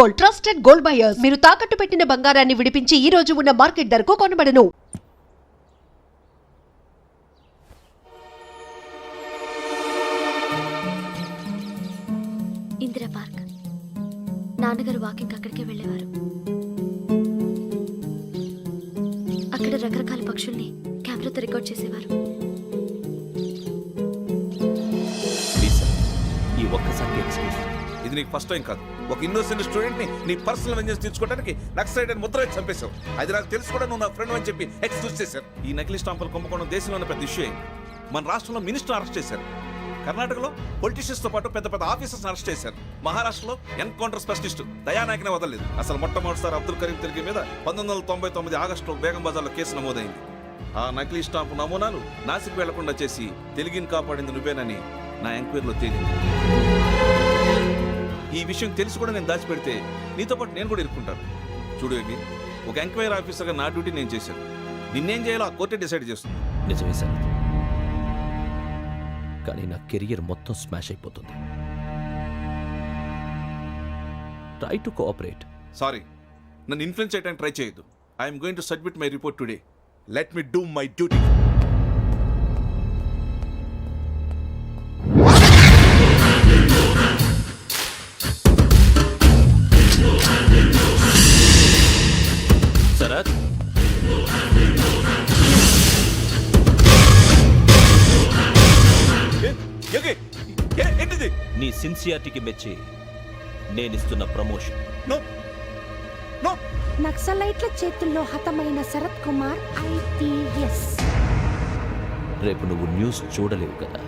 Gold, trusted gold buyers. మీరు తాకట్టు పెట్టిన బంగారాన్ని విడిపించి ఈ రోజు ఉన్న మార్కెట్ ధరకు కొనబడను. ఇందిరా పార్క్. నాన్నగారు వాకింగ్ అక్కడికే వెళ్ళేవారు. అక్కడ రకరకాల పక్షుల్ని కెమెరాతో రికార్డ్ చేసేవారు. ఈ ఒక్కసారి ఎక్స్క్యూజ్. ఇది నీకు ఫస్ట్ టైం కాదు. ఒక ఇన్నోసెంట్ స్టూడెంట్ ని నీ పర్సనల్ వెంజెన్స్ తీర్చుకోవడానికి నక్సలైట్ అని ముద్ర వేసి చంపేశావు. అది నాకు తెలుసు కూడా నువ్వు నా ఫ్రెండ్ అని చెప్పి ఎక్స్క్యూజ్ చేశారు. ఈ నకిలీ స్టాంపులు కుంభకోణం దేశంలో ఉన్న పెద్ద ఇష్యూ అయింది. మన రాష్ట్రంలో మినిస్టర్ అరెస్ట్ చేశారు. కర్ణాటకలో పొలిటీషియన్స్ తో పాటు పెద్ద పెద్ద ఆఫీసర్స్ అరెస్ట్ చేశారు. మహారాష్ట్రలో ఎన్కౌంటర్ స్పెషలిస్ట్ దయానాయకనే వదలలేదు. అసలు మొట్టమొదటిసారి అబ్దుల్ కరీం తిరిగి మీద 1999 ఆగస్టులో బేగం బజార్లో కేసు నమోదైంది. ఆ నకిలీ స్టాంపు నమూనాలు నాసిక్ వెళ్లకుండా చేసి తెలుగుని కాపాడింది నువ్వేనని నా ఎంక్వైరీలో తేలింది. ఈ విషయం తెలిసి కూడా నేను దాచిపెడితే నీతో పాటు నేను కూడా ఇరుక్కుంటాను. చూడు యోగి, ఒక ఎంక్వైరీ ఆఫీసర్గా నా డ్యూటీ నేను చేశాను. నిన్నేం చేయాలో ఆ కోర్టే డిసైడ్ చేస్తుంది. నిజమే సార్, కానీ నా కెరియర్ మొత్తం స్మాష్ అయిపోతుంది. Try to cooperate. సారీ, నన్ను ఇన్ఫ్లుయెన్స్ చేయడానికి ట్రై చేయొద్దు. I'm going to submit my report today. Let me do my duty. Sharath, ఏంటిది? నీ సిన్సియారిటీకి మెచ్చి నేనిస్తున్న ప్రమోషన్. నక్సలైట్ల చేతుల్లో హతమైన శరత్ కుమార్ ఐపీఎస్. రేపు నువ్వు న్యూస్ చూడలేవు కదా,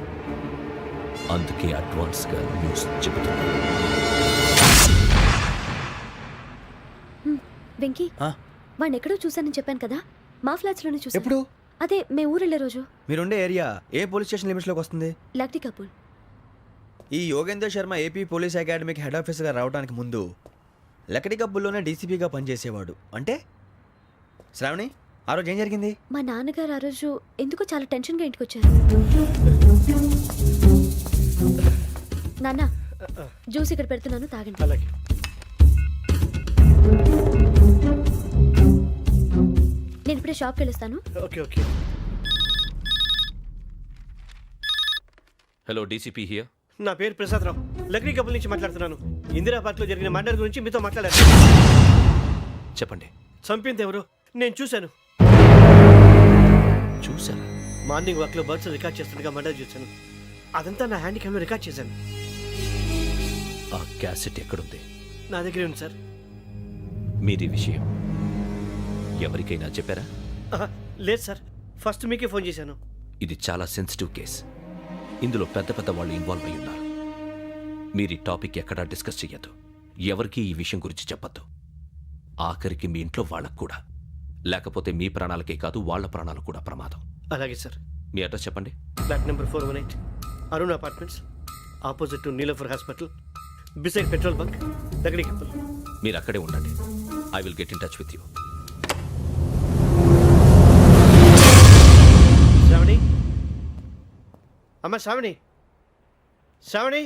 అందుకే అడ్వాన్స్ గా న్యూస్ చెబుతున్నా. వెంకీ, వాడిని ఎక్కడో చూశానని చెప్పాను కదా, మా ఫ్లాట్స్ లోనే చూసాను. ఎప్పుడు? అదే మే ఊరెళ్ళే రోజు. మీరుండే ఏరియా ఏ పోలీస్ స్టేషన్ లిమిట్స్ లోకి వస్తుంది? లక్టీ కపూల్. ఈ యోగేందర్ శర్మ ఏపీ పోలీస్ అకాడమీకి హెడ్ ఆఫీసర్గా రావడానికి ముందు లకడి కబ్బుల్లోనే డీసీపీగా పనిచేసేవాడు. అంటే శ్రావణి, ఆ రోజు ఏం జరిగింది? మా నాన్నగారు ఆ రోజు ఎందుకో చాలా టెన్షన్గా ఇంటికి వచ్చారు. నాన్న, జ్యూస్ ఇక్కడ పెడుతున్నాను, తాగండి. అలాగే. నేను ఇప్పుడే షాప్కి వెళ్ళొస్తాను. Okay okay. Hello, DCP here. నా పేరు ప్రసాద్ రావు, లక్డీ కపుల్ నుంచి మాట్లాడుతున్నాను. ఇందిరా పార్క్ లో జరిగిన మర్డర్ గురించి మీతో మాట్లాడాను. చెప్పండి. చంపింది ఎవరు? నేను చూశాను. చూసారా? మార్నింగ్ వాక్ లో బర్డ్స్ రికార్డ్ చేస్తుండగా మర్డర్ చూశాను. అదంతా నా హ్యాండ్ క్యామ్ లో రికార్డ్ చేశాను. ఆ క్యాసెట్ ఎక్కడుంది? నా దగ్గరే ఉంది సార్. మీది విషయం ఎవరికైనా చెప్పారా? లేదు సార్, ఫస్ట్ మీకే ఫోన్ చేశాను. ఇది చాలా సెన్సిటివ్ కేస్. ఇందులో పెద్ద పెద్ద వాళ్ళు ఇన్వాల్వ్ అయి ఉన్నారు. మీరు ఈ టాపిక్ ఎక్కడా డిస్కస్ చెయ్యొద్దు. ఎవరికి ఈ విషయం గురించి చెప్పొద్దు. ఆఖరికి మీ ఇంట్లో వాళ్ళకు కూడా. లేకపోతే మీ ప్రాణాలకే కాదు, వాళ్ళ ప్రాణాలు కూడా ప్రమాదం. అలాగే సార్. మీ అడ్రస్ చెప్పండి. Flat number 418, Arun apartments, opposite to Niloufer hospital, beside petrol bunk, Lakdi Kapul. మీరు అక్కడే ఉండండి. I will get in touch with you. Sravani, అమ్మ శ్రావణి, శ్రావణి.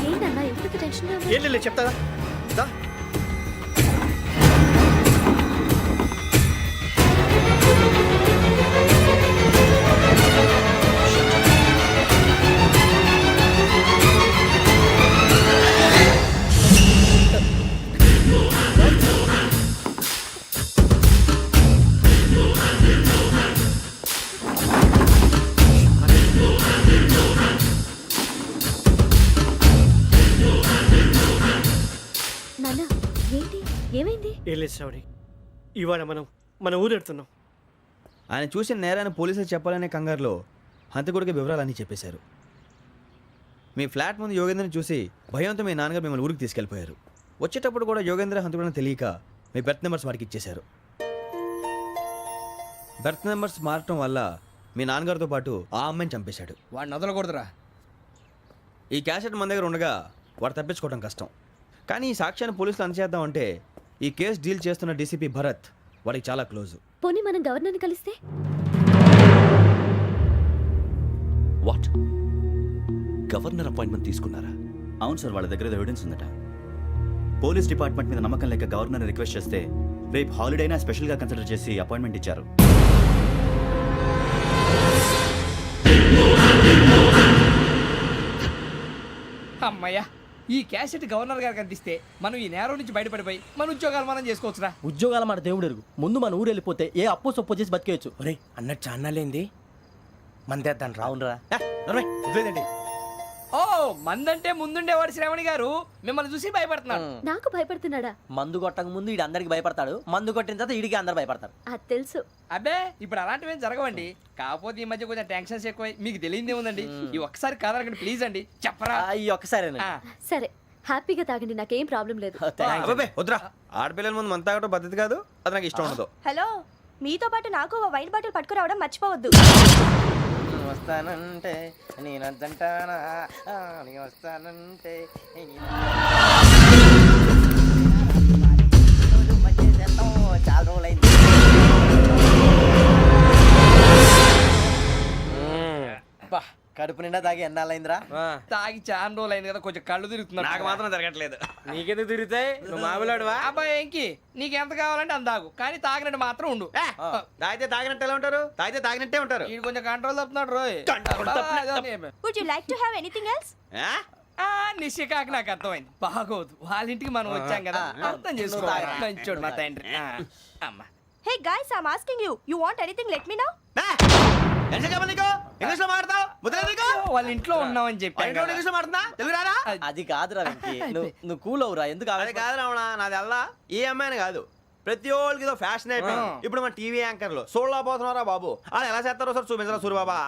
ఏంటన్నా ఎందుకు టెన్షన్గా ఉన్నావు? ఏం లేదు, చెప్తారా? దా. ఏం లేదు శ్రావణి, ఇవాళ మనం మన ఊరెడుతున్నాం. ఆయన చూసిన నేరాన్ని పోలీసులు చెప్పాలనే కంగారులో హంతకుడికి వివరాలన్నీ చెప్పేశారు. మీ ఫ్లాట్ ముందు యోగేంద్రని చూసి భయంతో మీ నాన్నగారు మిమ్మల్ని ఊరికి తీసుకెళ్ళిపోయారు. వచ్చేటప్పుడు కూడా యోగేంద్ర హంతకుడని తెలియక మీ బెర్త్ నెంబర్స్ వాడికి ఇచ్చేశారు. బెర్త్ నెంబర్స్ మారటం వల్ల మీ నాన్నగారితో పాటు ఆ అమ్మాయిని చంపేశాడు. వాడిని వదలకూడదురా. ఈ క్యాసెట్ మన దగ్గర ఉండగా వాడు తప్పించుకోవడం కష్టం. కానీ ఈ సాక్ష్యాన్ని పోలీసులు అందచేద్దామంటే ఈ కేసు డీల్ చేస్తున్న డీసీపీ భరత్ వాడికి చాలా క్లోజ్. పోనీ మనం గవర్నర్ని కలిస్తే? వాట్? గవర్నర్ అపాయింట్మెంట్ తీసుకున్నారా? అవును సార్, వాళ్ళ దగ్గర ఎవిడెన్స్ ఉందట. పోలీస్ డిపార్ట్మెంట్ మీద నమ్మకం లేక గవర్నర్ రిక్వెస్ట్ చేస్తే రేపు హాలిడేనా స్పెషల్గా కన్సిడర్ చేసి అపాయింట్మెంట్ ఇచ్చారు. అమ్మయ్యా, ఈ క్యాసెట్ గవర్నర్ గారికి అందిస్తే మనం ఈ నేరం నుంచి బయటపడిపోయి మన ఉద్యోగాలు మనం చేసుకోవచ్చురా. ఉద్యోగాల మాట దేవుడు ఎరుగు. ముందు మన ఊరు వెళ్ళిపోతే ఏ అప్పు సొప్పు చేసి బతికేయచ్చు. ఒరే అన్నట్టు చాన్నాలేంది మందేద్దాం రావునరా. ఓ మందంటే ముందుండేవాడు శ్రావణి గారు మిమ్మల్ని చూసి భయపడుతున్నాడు. నాకు భయపడుతున్నాడా? మందు కొట్టక ముందు ఈడు అందరికి భయపడతాడు, మందు కొట్టిన తర్వాత ఈడికి అందరు భయపడతారు. అది తెలుసు. అబ్బే ఇప్పుడు అలాంటివి ఏం జరగవండి. కాకపోతే ఈ మధ్య కొంచెం టెన్షన్స్ ఎక్కువై మీకు తెలియదే ఉందండి. ఈ ఒక్కసారి కాదనకండి ప్లీజ్ అండి, చెప్పరా. ఈ ఒక్కసారి సరే హ్యాపీగా తాగండి, నాకేం ప్రాబ్లం లేదు. అబ్బాబే వద్దురా, ఆడపిల్లల ముందు మన తాగటం పద్ధతి కాదు, అది నాకు ఇష్టం ఉండదు. హలో, మీతో పాటు నాకు ఓ వైట్ బాటిల్ పట్టుకురావడం మర్చిపోవద్దు. వస్తానంటే నేనంటానా, వస్తానంటే చాలా రోజులైంది. కడుపు నిండా తాగి ఎన్నాళ్ళైందిరా? తాగి చాలా రోజులు అయింది కదా, కొంచెం కళ్ళు తిరుగుతున్నాడు. నాకు మాత్రం జరగట్లేదు. నీకెందుకు తిరుగుతాయి? నువ్వు మామిలాడువా? అబ్బాయి ఏంకి నీకు ఎంత కావాలంటే అంత తాగు, కానీ తాగినట్టు మాత్రం ఉండు. తాగితే తాగినట్టు ఎలా ఉంటారు? తాగితే తాగినట్టే ఉంటారు. వీడు కొంచెం కంట్రోల్ తప్పుతున్నాడు రోయ్. Would you like to have anything else? నిశ్చికాకి నాకు అర్థమైంది. బాగోదు, వాళ్ళ ఇంటికి మనం వచ్చాం కదా, అర్థం చేసుకోవాలి. మంచోడు మా తండ్రి. అమ్మ hey guys, I am asking you, you want anything let me know. English లో మాట్లాడతావు? వాళ్ళ ఇంట్లో ఉన్నామని చెప్పి ఇంగ్లీష్ లో మాట్లాడుతున్నా, తెలుగు రారా? అది కాదురా వెంకీ, నువ్వు కూల్ అవురా. ఎందుకు అది కాదు రావణ, నాది అల్లా ఏ అమ్మాయిని కాదు, ప్రతి ఒళ్ళకి ఇదో ఫ్యాషన్ అయిపోయింది. ఇప్పుడు మన టీవీ యాంకర్లు సోళ్ళ పోతున్నారా బాబు, వాళ్ళు ఎలా చేస్తారో సార్ చూపించరా సూరిబాబా.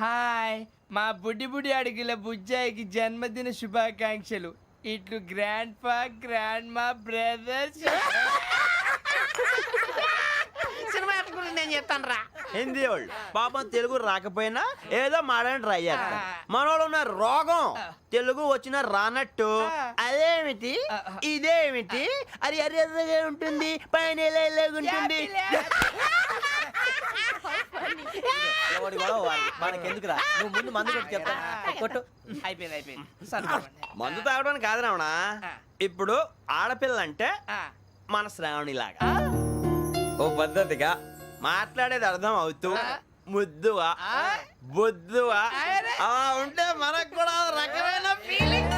హాయ్, మా బుడ్డి బుడి అడిగిల బుజ్జాయికి జన్మదిన శుభాకాంక్షలు. ఇట్లు గ్రాండ్ ఫా గ్రాండ్ మా బ్రదర్స్. సినిమా గురించి నేను చెప్తాను రా. హిందీ వాళ్ళు పాపం తెలుగు రాకపోయినా ఏదో మాడని ట్రై చేస్తారు. మనోళ్ళు ఉన్న రోగం తెలుగు వచ్చిన రానట్టు అదేమిటి ఇదేమిటి అది అరిగా ఉంటుంది, పైన ఉంటుంది. మనకెందుకురా, నువ్వు ముందు మందు కొట్టి చెప్తా. కొట్టు. అయిపోయింది. మందు తాగడానికి కాదు రావణ, ఇప్పుడు ఆడపిల్లంటే మన శ్రావణి లాగా ఓ పద్ధతిగా మాట్లాడేది అర్థం అవుతూ ముద్దువా బొద్దువా అలా ఉంటే మనకు కూడా రకమైన ఫీలింగ్.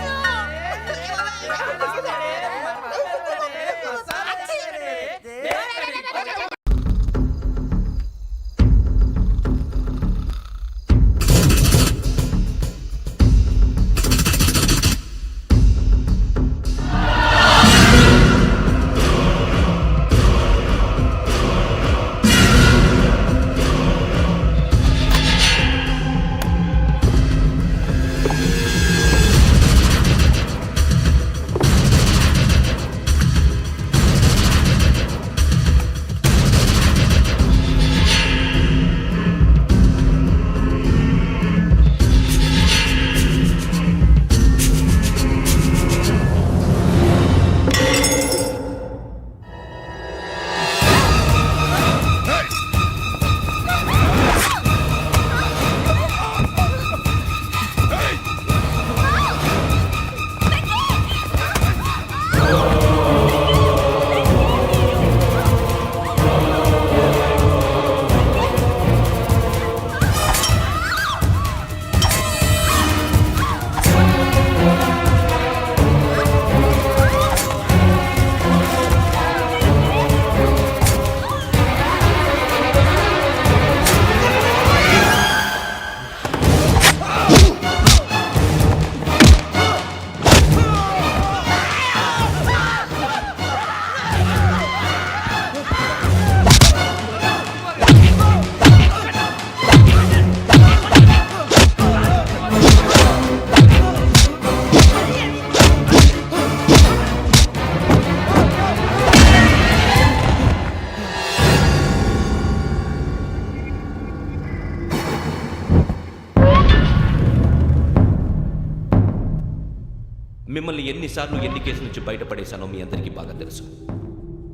మిమ్మల్ని ఎన్నిసార్లు ఎన్ని కేసుల నుంచి బయటపడేశానో మీ అందరికీ బాగా తెలుసు.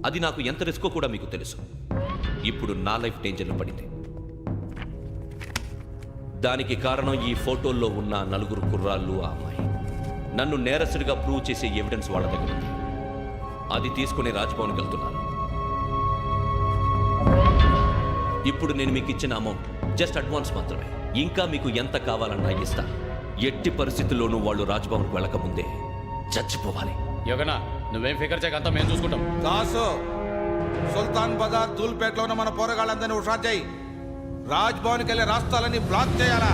అది నాకు ఎంత రిస్కో కూడా మీకు తెలుసు. ఇప్పుడు నా లైఫ్ డేంజర్లో పడింది. దానికి కారణం ఈ ఫోటోల్లో ఉన్న 4 కుర్రాళ్ళు, ఆ అమ్మాయి. నన్ను నేరస్తుడిగా ప్రూవ్ చేసే ఎవిడెన్స్ వాళ్ళ దగ్గర ఉంది. అది తీసుకుని రాజ్భవన్కి వెళ్తున్నాను. ఇప్పుడు నేను మీకు ఇచ్చిన అమౌంట్ జస్ట్ అడ్వాన్స్ మాత్రమే. ఇంకా మీకు ఎంత కావాలన్నా ఇస్తాను. ఎట్టి పరిస్థితుల్లోనూ వాళ్ళు రాజ్భవన్కి వెళ్ళకముందే చచ్చిపోవాలి. యోగనా నువ్వేం ఫికర్ చేయకంతా మేము చూసుకుంటాం. దాసు, సుల్తాన్ బజార్ ధూల్పేటలో ఉన్న మన పోరగాళ్ళందరినీ హుషారు చేయి. రాజ్ భవన్కి వెళ్ళే రాష్ట్రాలన్నీ బ్లాక్ చేయాలా?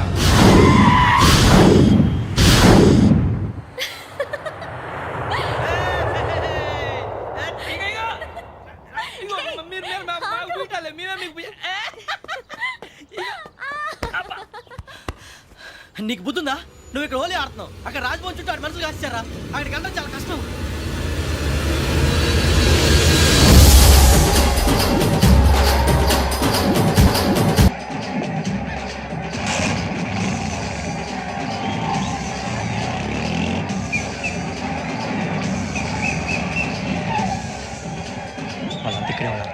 నీకు బుద్ధుందా? నువ్వు ఇక్కడ హోలీ ఆడుతున్నావు, అక్కడ రాజ్భవన్ చుట్టూ ఆడి మనుషులు కాస్తారా? అక్కడికి వెళ్ళడం చాలా కష్టం. వాళ్ళంతా ఇక్కడే ఉన్నారు.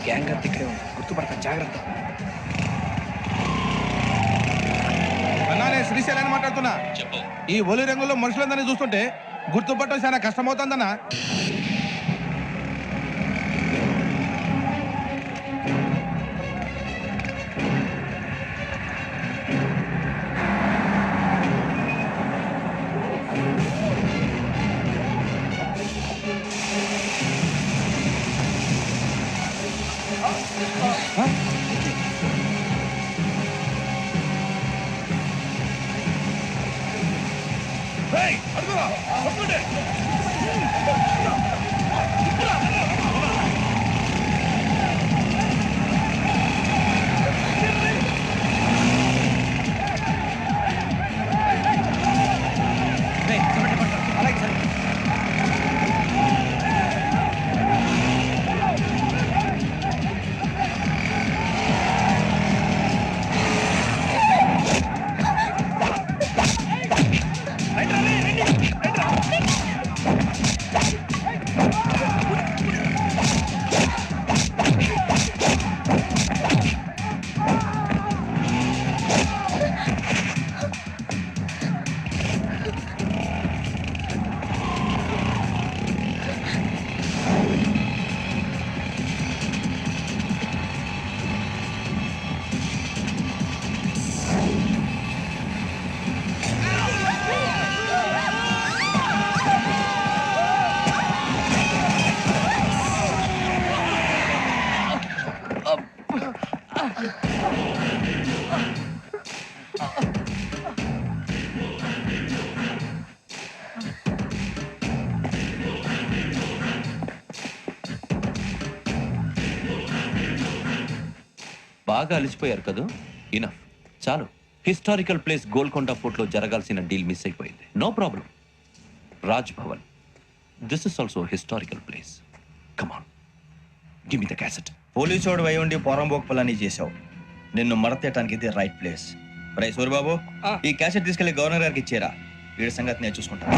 గ్యాంగ్ అంతా ఇక్కడే ఉంది, గుర్తుపడతాను, జాగ్రత్త. అన్నానే శ్రీశైలాన్ని మాట్లాడుతున్నా. ఈ ఒలి రంగుల్లో మనుషులందరినీ చూస్తుంటే గుర్తుపట్టడం చాలా కష్టమవుతుందన్నా. బాగా అలిసిపోయారు కదా? ఇనఫ్, చాలు. హిస్టారికల్ ప్లేస్ గోల్కొండ ఫోర్ట్లో జరగాల్సిన డీల్ మిస్ అయిపోయింది. No problem. Raj Bhavan, this is also historical place. Come on, give me the cassette. Police వాడు వై ఉండి పోరంబోక్ చేసావు. నిన్ను మడతేయటానికి ఇది రైట్ ప్లేస్. రై సూరిబాబు, ఈ క్యాసెట్ తీసుకెళ్లి గవర్నర్ గారికి ఇచ్చేరా. వీడి సంగతి నేను చూసుకుంటాను.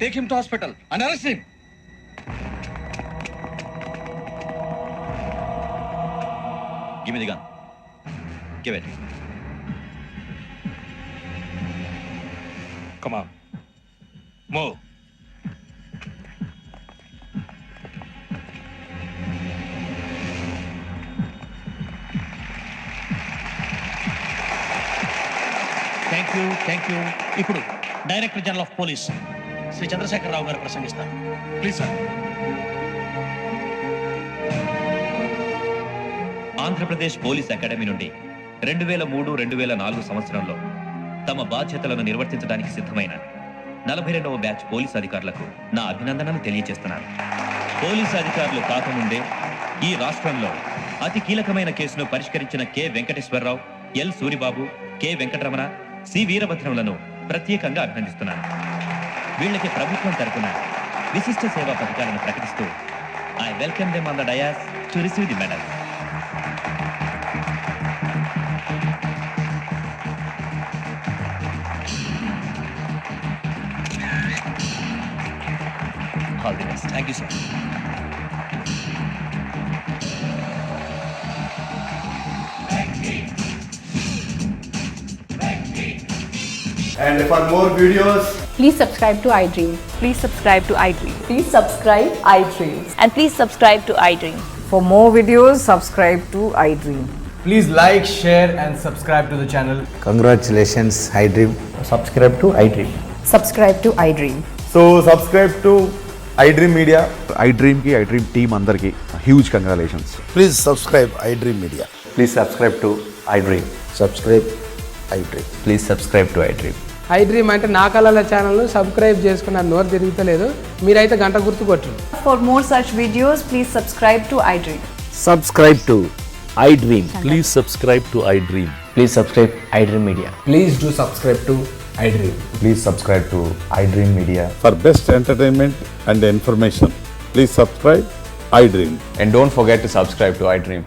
Take him to hospital and arrest him. Give me the gun. Give it. Come on. Move. Thank you. ఇప్పుడు director general of police Shri Chandrasekhara Rao గారు ప్రసంగిస్తారు. Please sir. Andhra Pradesh police academy నుండి 2003-2004 సంవత్సరంలో తమ బాధ్యతలను నిర్వర్తించడానికి సిద్ధమైన 42వ బ్యాచ్ పోలీస్ అధికారులకు నా అభినందనలు తెలియజేస్తున్నాను. పోలీసు అధికారులు కాకముందే ఈ రాష్ట్రంలో అతి కీలకమైన కేసును పరిష్కరించిన K Venkateswara Rao, L Suribabu, K Venkataramana, C వీరభద్రములను ప్రత్యేకంగా అభినందిస్తున్నాను. వీళ్ళకి ప్రభుత్వం తరపున విశిష్ట సేవా పథకాలను ప్రకటిస్తూ I welcome them on the dais to receive the medal. All the best. Thank you sir. And for more videos, Please subscribe to iDream. Please subscribe to iDream. Please subscribe iDream. And please subscribe to iDream. For more videos, subscribe to iDream. please like, share, and subscribe to the channel. Congratulations, iDream. Subscribe to iDream. Subscribe to iDream. So subscribe to iDream Media. iDream ki iDream team andarki huge congratulations. Please subscribe iDream Media. Please subscribe to iDream. Subscribe iDream. Please subscribe to iDream. iDream అంటే నా కళల ఛానల్ను subscribe చేసుకున్న నోరు తిరుగుతలేదు. మీరైతే గంట గుర్తు కొట్టండి. For more such videos, please subscribe to iDream. Subscribe to iDream. Please subscribe to I dream. Please subscribe iDream Media. Please do subscribe to iDream. Please subscribe to iDream Media. For best entertainment and information, please subscribe iDream. And don't forget to subscribe to iDream.